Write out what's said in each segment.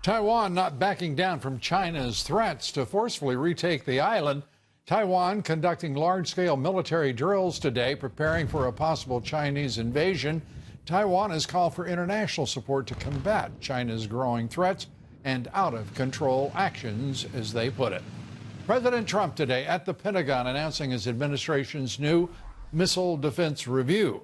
Taiwan not backing down from China's threats to forcefully retake the island. Taiwan conducting large-scale military drills today, preparing for a possible Chinese invasion. Taiwan has called for international support to combat China's growing threats and out-of-control actions, as they put it. President Trump today at the Pentagon announcing his administration's new missile defense review.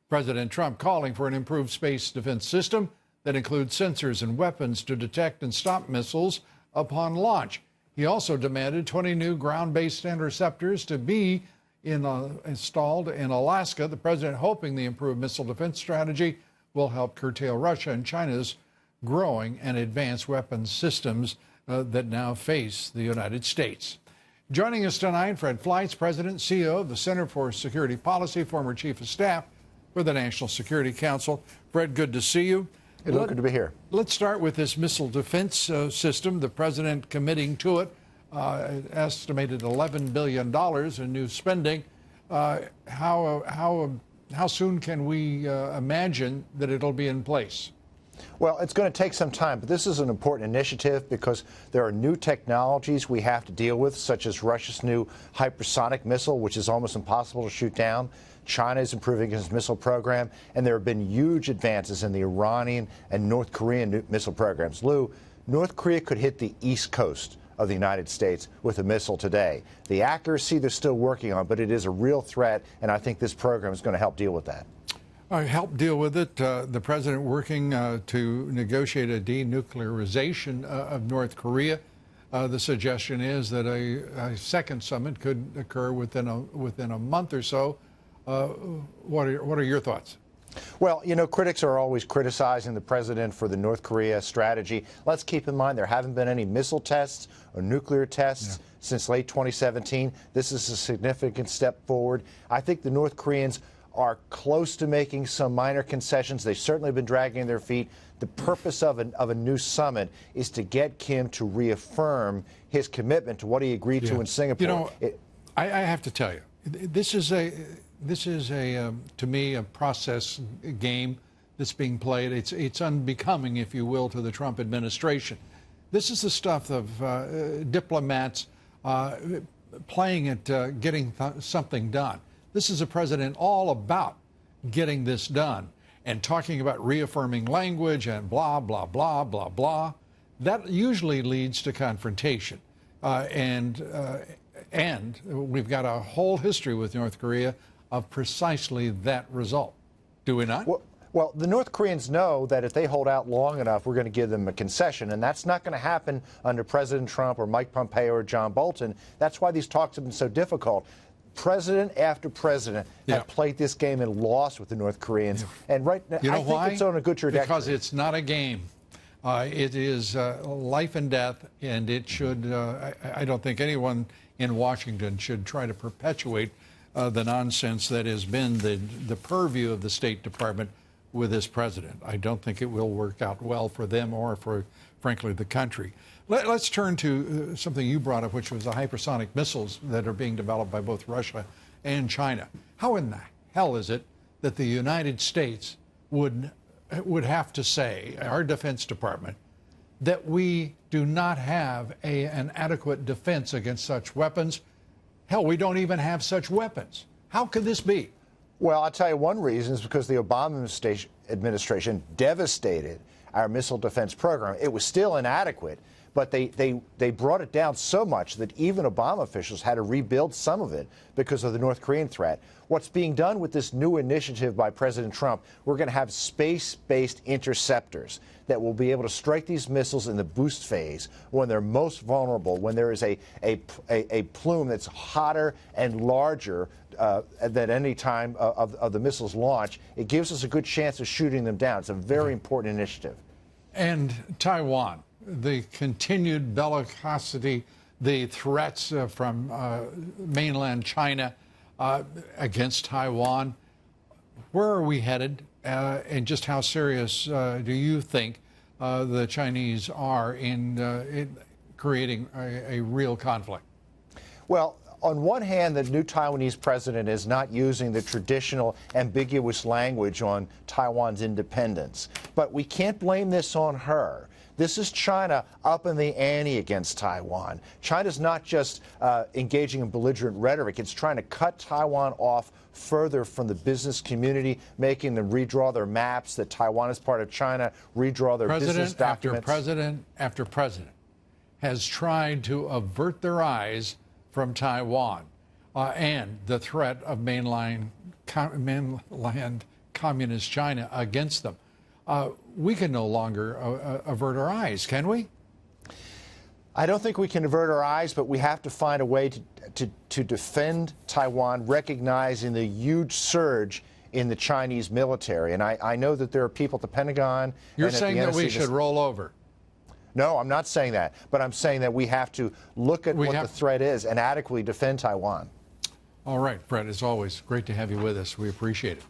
President Trump calling for an improved space defense system that includes sensors and weapons to detect and stop missiles upon launch. He also demanded 20 new ground-based interceptors to be installed in Alaska. The president hoping the improved missile defense strategy will help curtail Russia and China's growing and advanced weapons systems that now face the United States. Joining us tonight, Fred Fleitz, President and CEO of the Center for Security Policy, former Chief of Staff for the National Security Council. Fred, good to see you. Good to be here. Let's start with this missile defense system. The president committing to it, estimated $11 billion in new spending. How soon can we imagine that it'll be in place? Well, it's going to take some time, but this is an important initiative because there are new technologies we have to deal with, such as Russia's new hypersonic missile, which is almost impossible to shoot down. China is improving its missile program, and there have been huge advances in the Iranian and North Korean missile programs. Lou, North Korea could hit the east coast of the United States with a missile today. The accuracy they're still working on, but it is a real threat, and I think this program is going to help deal with that. Help deal with it. The president working to negotiate a denuclearization of North Korea. The suggestion is that a second summit could occur within a month or so. What are your thoughts? Well, you know, critics are always criticizing the president for the North Korea strategy. Let's keep in mind there haven't been any missile tests or nuclear tests since late 2017. This is a significant step forward. I think the North Koreans are close to making some minor concessions. They've certainly been dragging their feet. The purpose of a new summit is to get Kim to reaffirm his commitment to what he agreed to in Singapore. You know, I have to tell you, this is to me a process game that's being played. It's unbecoming, if you will, to the Trump administration. This is the stuff of diplomats playing at getting something done. This is a president all about getting this done and talking about reaffirming language and blah, blah, blah, blah, blah. That usually leads to confrontation. And we've got a whole history with North Korea of precisely that result. Do we not? Well, the North Koreans know that if they hold out long enough, we're going to give them a concession, and that's not going to happen under President Trump or Mike Pompeo or John Bolton. That's why these talks have been so difficult. President after president have played this game and lost with the North Koreans. And right now, I think it's on a good trajectory. Because it's not a game. It is life and death, and it should, I don't think anyone in Washington should try to perpetuate the nonsense that has been the purview of the State Department with this president. I don't think it will work out well for them or for, frankly, the country. Let's turn to something you brought up, which was the hypersonic missiles that are being developed by both Russia and China. How in the hell is it that the United States would have to say, our Defense Department, that we do not have an adequate defense against such weapons? Hell, we don't even have such weapons. How could this be? Well, I'll tell you one reason is because the Obama administration devastated our missile defense program. It was still inadequate, but they brought it down so much that even Obama officials had to rebuild some of it because of the North Korean threat. What's being done with this new initiative by President Trump, we're going to have space-based interceptors that will be able to strike these missiles in the boost phase when they're most vulnerable, when there is a plume that's hotter and larger than any time of the missile's launch. It gives us a good chance of shooting them down. It's a very important initiative. And Taiwan, the continued bellicosity, the threats from mainland China against Taiwan. Where are we headed? And just how serious do you think the Chinese are in creating a real conflict? Well, on one hand, the new Taiwanese president is not using the traditional ambiguous language on Taiwan's independence. But we can't blame this on her. This is China up in the ante against Taiwan. China's not just engaging in belligerent rhetoric. It's trying to cut Taiwan off further from the business community, making them redraw their maps that Taiwan is part of China, redraw their business documents. President after president has tried to avert their eyes from Taiwan and the threat of mainland communist China against them. We can no longer avert our eyes, can we? I don't think we can avert our eyes, but we have to find a way to defend Taiwan, recognizing the huge surge in the Chinese military. And I know that there are people at the Pentagon. You're and saying that we should roll over? No, I'm not saying that. But I'm saying that we have to look at what the threat is and adequately defend Taiwan. All right, Fred, as always, great to have you with us. We appreciate it.